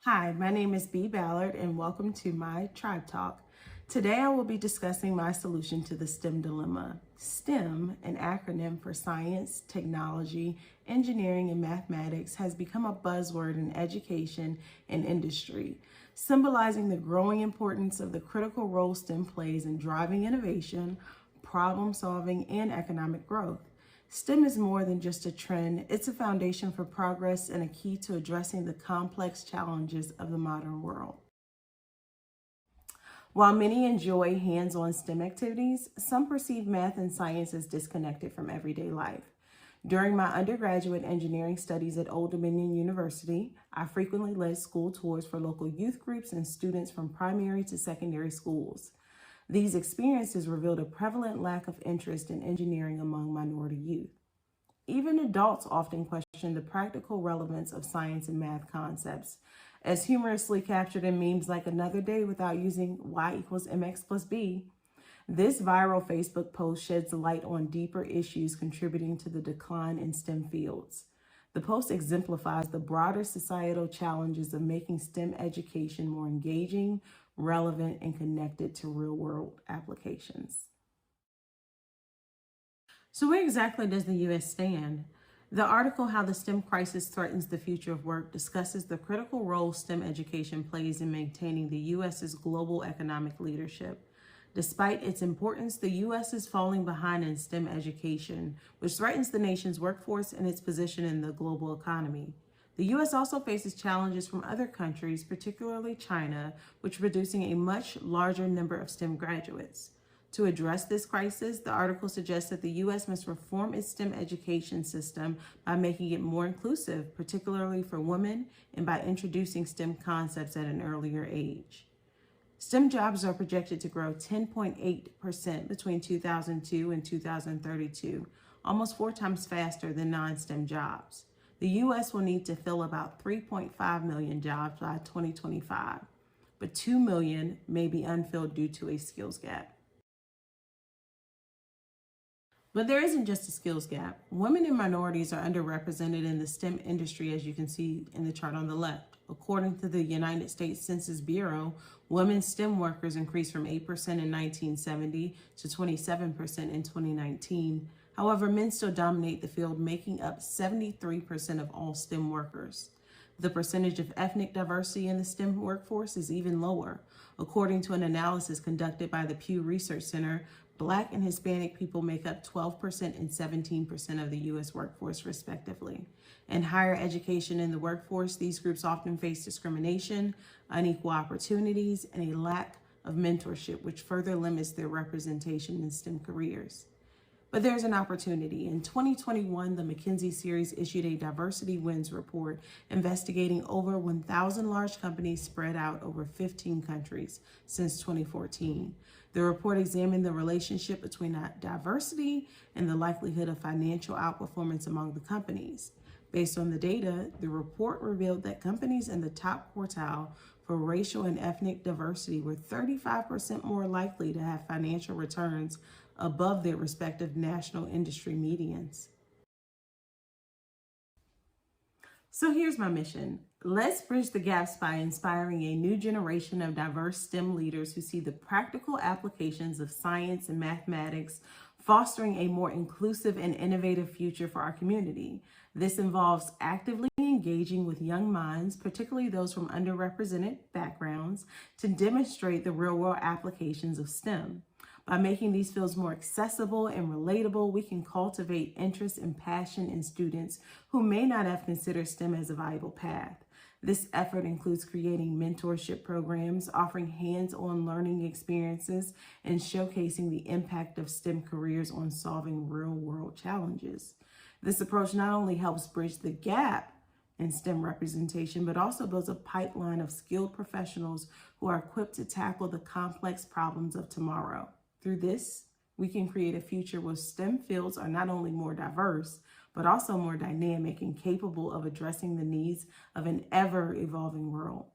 Hi, my name is Ballard and welcome to my Tribe Talk. Today I will be discussing my solution to the STEM dilemma. STEM, an acronym for science, technology, engineering, and mathematics, has become a buzzword in education and industry, symbolizing the growing importance of the critical role STEM plays in driving innovation, problem solving, and economic growth. STEM is more than just a trend, it's a foundation for progress and a key to addressing the complex challenges of the modern world. While many enjoy hands-on STEM activities, some perceive math and science as disconnected from everyday life. During my undergraduate engineering studies at Old Dominion University, I frequently led school tours for local youth groups and students from primary to secondary schools. These experiences revealed a prevalent lack of interest in engineering among minority youth. Even adults often question the practical relevance of science and math concepts, as humorously captured in memes like "another day without using y equals mx plus b." This viral Facebook post sheds light on deeper issues contributing to the decline in STEM fields. The post exemplifies the broader societal challenges of making STEM education more engaging, relevant, and connected to real-world applications. So where exactly does the U.S. stand? The article, How the STEM Crisis Threatens the Future of Work, discusses the critical role STEM education plays in maintaining the U.S.'s global economic leadership. Despite its importance, the U.S. is falling behind in STEM education, which threatens the nation's workforce and its position in the global economy. The U.S. also faces challenges from other countries, particularly China, which is producing a much larger number of STEM graduates. To address this crisis, the article suggests that the U.S. must reform its STEM education system by making it more inclusive, particularly for women, and by introducing STEM concepts at an earlier age. STEM jobs are projected to grow 10.8% between 2002 and 2032, almost 4 times faster than non-STEM jobs. The U.S. will need to fill about 3.5 million jobs by 2025, but 2 million may be unfilled due to a skills gap. But there isn't just a skills gap. Women and minorities are underrepresented in the STEM industry, as you can see in the chart on the left. According to the United States Census Bureau, women STEM workers increased from 8% in 1970 to 27% in 2019. However, men still dominate the field, making up 73% of all STEM workers. The percentage of ethnic diversity in the STEM workforce is even lower. According to an analysis conducted by the Pew Research Center, Black and Hispanic people make up 12% and 17% of the U.S. workforce, respectively. In higher education in the workforce, these groups often face discrimination, unequal opportunities, and a lack of mentorship, which further limits their representation in STEM careers. But there's an opportunity. In 2021, the McKinsey series issued a Diversity Wins report investigating over 1,000 large companies spread out over 15 countries since 2014. The report examined the relationship between diversity and the likelihood of financial outperformance among the companies. Based on the data, the report revealed that companies in the top quartile for racial and ethnic diversity were 35% more likely to have financial returns above their respective national industry medians. So here's my mission. Let's bridge the gaps by inspiring a new generation of diverse STEM leaders who see the practical applications of science and mathematics, fostering a more inclusive and innovative future for our community. This involves actively engaging with young minds, particularly those from underrepresented backgrounds, to demonstrate the real-world applications of STEM. By making these fields more accessible and relatable, we can cultivate interest and passion in students who may not have considered STEM as a viable path. This effort includes creating mentorship programs, offering hands-on learning experiences, and showcasing the impact of STEM careers on solving real-world challenges. This approach not only helps bridge the gap in STEM representation, but also builds a pipeline of skilled professionals who are equipped to tackle the complex problems of tomorrow. Through this, we can create a future where STEM fields are not only more diverse, but also more dynamic and capable of addressing the needs of an ever-evolving world.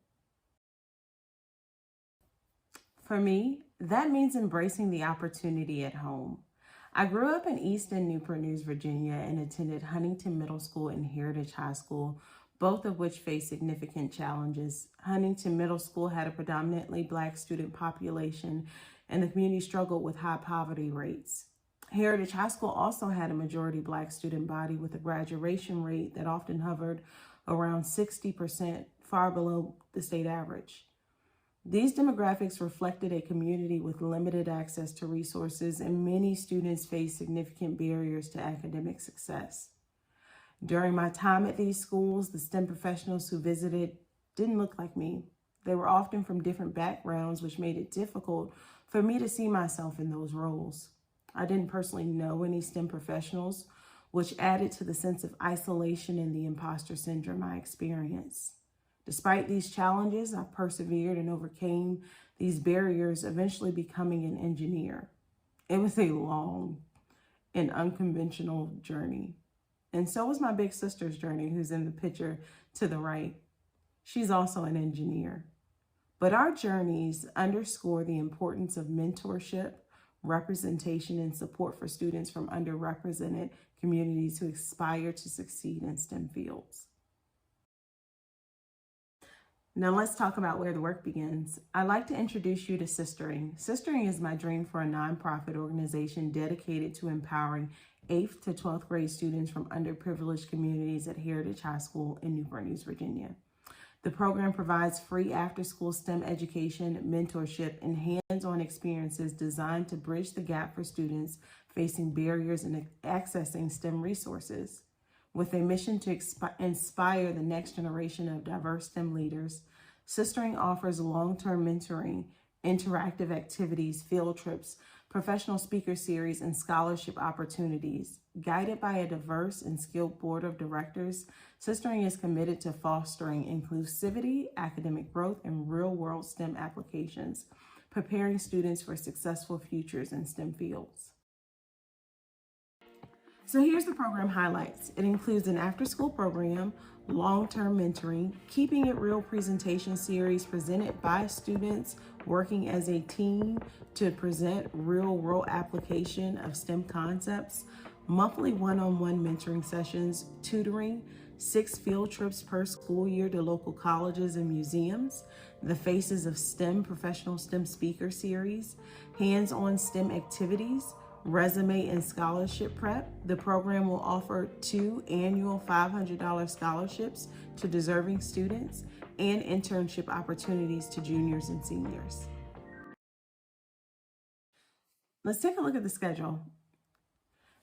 For me, that means embracing the opportunity at home. I grew up in East End Newport, Virginia, and attended Huntington Middle School and Heritage High School, both of which face significant challenges. Huntington Middle School had a predominantly Black student population, and the community struggled with high poverty rates. Heritage High School also had a majority Black student body with a graduation rate that often hovered around 60%, far below the state average. These demographics reflected a community with limited access to resources, and many students faced significant barriers to academic success. During my time at these schools, the STEM professionals who visited didn't look like me. They were often from different backgrounds, which made it difficult for me to see myself in those roles. I didn't personally know any STEM professionals, which added to the sense of isolation and the imposter syndrome I experienced. Despite these challenges, I persevered and overcame these barriers, eventually becoming an engineer. It was a long and unconventional journey. And so was my big sister's journey, who's in the picture to the right. She's also an engineer. But our journeys underscore the importance of mentorship, representation, and support for students from underrepresented communities who aspire to succeed in STEM fields. Now let's talk about where the work begins. I'd like to introduce you to Sistering. Sistering is my dream for a nonprofit organization dedicated to empowering 8th to 12th grade students from underprivileged communities at Heritage High School in Newport News, Virginia. The program provides free after-school STEM education, mentorship, and hands-on experiences designed to bridge the gap for students facing barriers in accessing STEM resources. With a mission to inspire the next generation of diverse STEM leaders, Sistering offers long-term mentoring, interactive activities, field trips, professional speaker series, and scholarship opportunities. Guided by a diverse and skilled board of directors, Sistering is committed to fostering inclusivity, academic growth, and real-world STEM applications, preparing students for successful futures in STEM fields. So here's the program highlights. It includes an after-school program, long-term mentoring, Keeping It Real presentation series presented by students working as a team to present real-world application of STEM concepts, monthly one-on-one mentoring sessions, tutoring, 6 field trips per school year to local colleges and museums, the Faces of STEM professional STEM speaker series, hands-on STEM activities, resume and scholarship prep. The program will offer 2 annual $500 scholarships to deserving students and internship opportunities to juniors and seniors. Let's take a look at the schedule.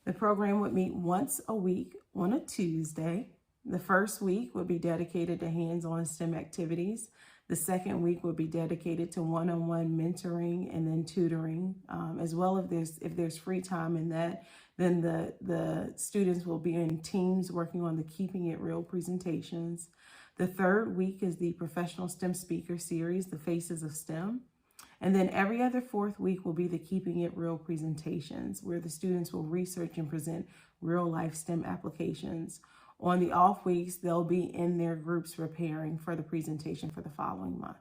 The program would meet once a week on a Tuesday. The first week would be dedicated to hands-on STEM activities. The second week would be dedicated to one-on-one mentoring and then tutoring, as well if there's free time in that, then the students will be in teams working on the Keeping It Real presentations. The third week is the professional STEM speaker series, the Faces of STEM. And then every other fourth week will be the Keeping It Real presentations, where the students will research and present real-life STEM applications. On the off weeks, they'll be in their groups preparing for the presentation for the following month.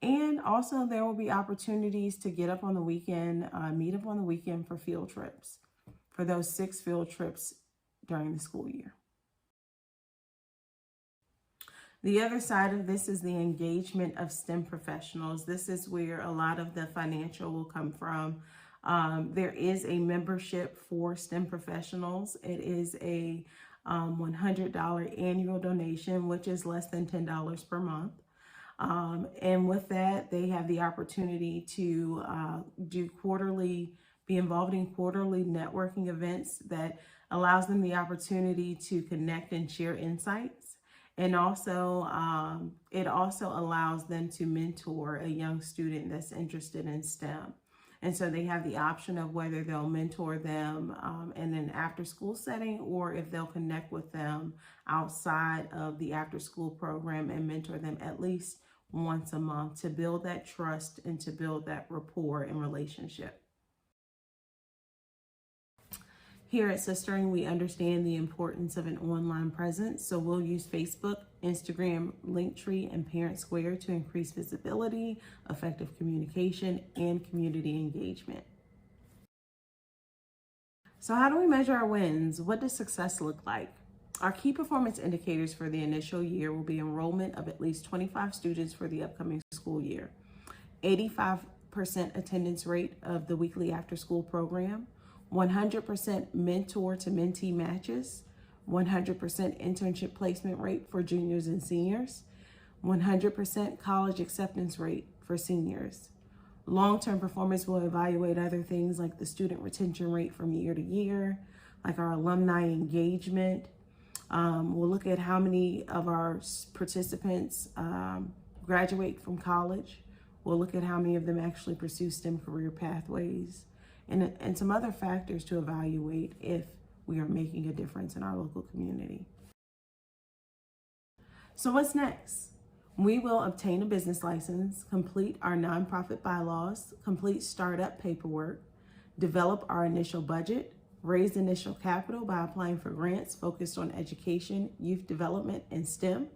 And also there will be opportunities to get up on the weekend, meet up on the weekend for field trips, for those 6 field trips during the school year. The other side of this is the engagement of STEM professionals. This is where a lot of the financial will come from. There is a membership for STEM professionals. It is a $100 annual donation, which is less than $10 per month. And with that, they have the opportunity to be involved in quarterly networking events that allows them the opportunity to connect and share insights. And also, it also allows them to mentor a young student that's interested in STEM. And so they have the option of whether they'll mentor them in an after-school setting, or if they'll connect with them outside of the after-school program and mentor them at least once a month to build that trust and to build that rapport and relationship. Here at Sistering, we understand the importance of an online presence, so we'll use Facebook, Instagram, Linktree, and Parent Square to increase visibility, effective communication, and community engagement. So how do we measure our wins? What does success look like? Our key performance indicators for the initial year will be enrollment of at least 25 students for the upcoming school year, 85% attendance rate of the weekly after-school program, 100% mentor to mentee matches, 100% internship placement rate for juniors and seniors, 100% college acceptance rate for seniors. Long-term performance will evaluate other things like the student retention rate from year to year, like our alumni engagement. We'll look at how many of our participants graduate from college. We'll look at how many of them actually pursue STEM career pathways and some other factors to evaluate if we are making a difference in our local community. So what's next? We will obtain a business license, complete our nonprofit bylaws, complete startup paperwork, develop our initial budget, raise initial capital by applying for grants focused on education, youth development, and STEM,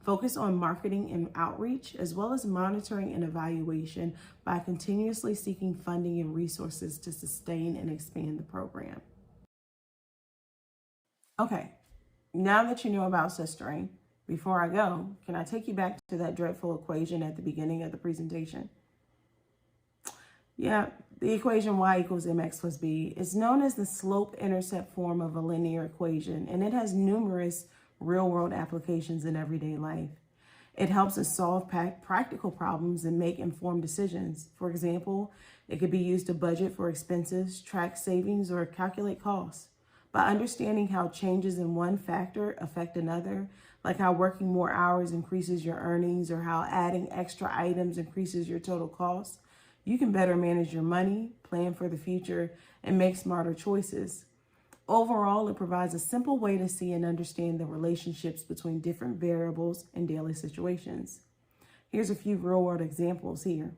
focus on marketing and outreach, as well as monitoring and evaluation by continuously seeking funding and resources to sustain and expand the program. Okay, now that you know about sistering, before I go, can I take you back to that dreadful equation at the beginning of the presentation? Yeah, the equation y equals mx plus b is known as the slope-intercept form of a linear equation, and it has numerous real-world applications in everyday life. It helps us solve practical problems and make informed decisions. For example, it could be used to budget for expenses, track savings, or calculate costs. By understanding how changes in one factor affect another, like how working more hours increases your earnings or how adding extra items increases your total cost, you can better manage your money, plan for the future, and make smarter choices. Overall, it provides a simple way to see and understand the relationships between different variables in daily situations. Here's a few real-world examples here.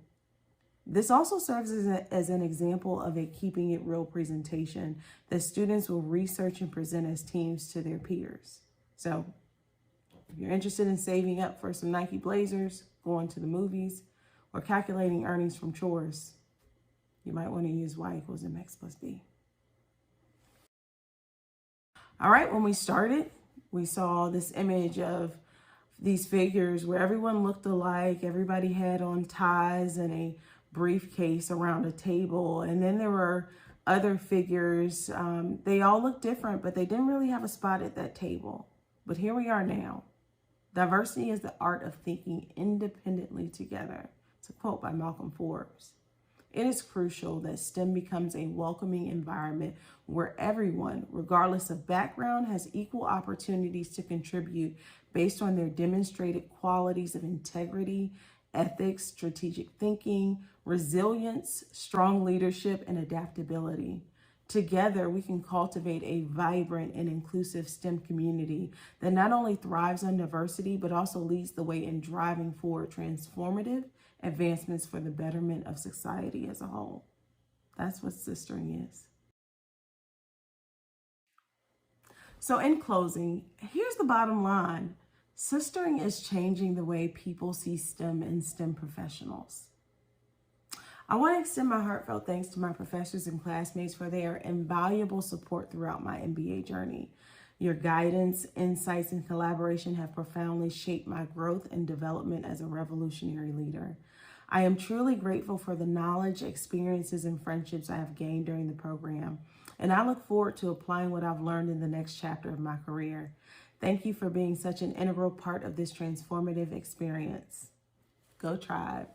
This also serves as an example of a keeping it real presentation that students will research and present as teams to their peers. So if you're interested in saving up for some Nike Blazers, going to the movies, or calculating earnings from chores, you might want to use y equals mx plus b. All right, when we started, we saw this image of these figures where everyone looked alike. Everybody had on ties and a briefcase around a table. And then there were other figures. They all looked different, but they didn't really have a spot at that table. But here we are now. Diversity is the art of thinking independently together. It's a quote by Malcolm Forbes. It is crucial that STEM becomes a welcoming environment where everyone, regardless of background, has equal opportunities to contribute based on their demonstrated qualities of integrity, ethics, strategic thinking, resilience, strong leadership, and adaptability. Together, we can cultivate a vibrant and inclusive STEM community that not only thrives on diversity, but also leads the way in driving forward transformative advancements for the betterment of society as a whole. That's what sistering is. So in closing, here's the bottom line. Sistering is changing the way people see STEM and STEM professionals. I want to extend my heartfelt thanks to my professors and classmates for their invaluable support throughout my MBA journey. Your guidance, insights, and collaboration have profoundly shaped my growth and development as a revolutionary leader. I am truly grateful for the knowledge, experiences, and friendships I have gained during the program, and I look forward to applying what I've learned in the next chapter of my career. Thank you for being such an integral part of this transformative experience. Go Tribe.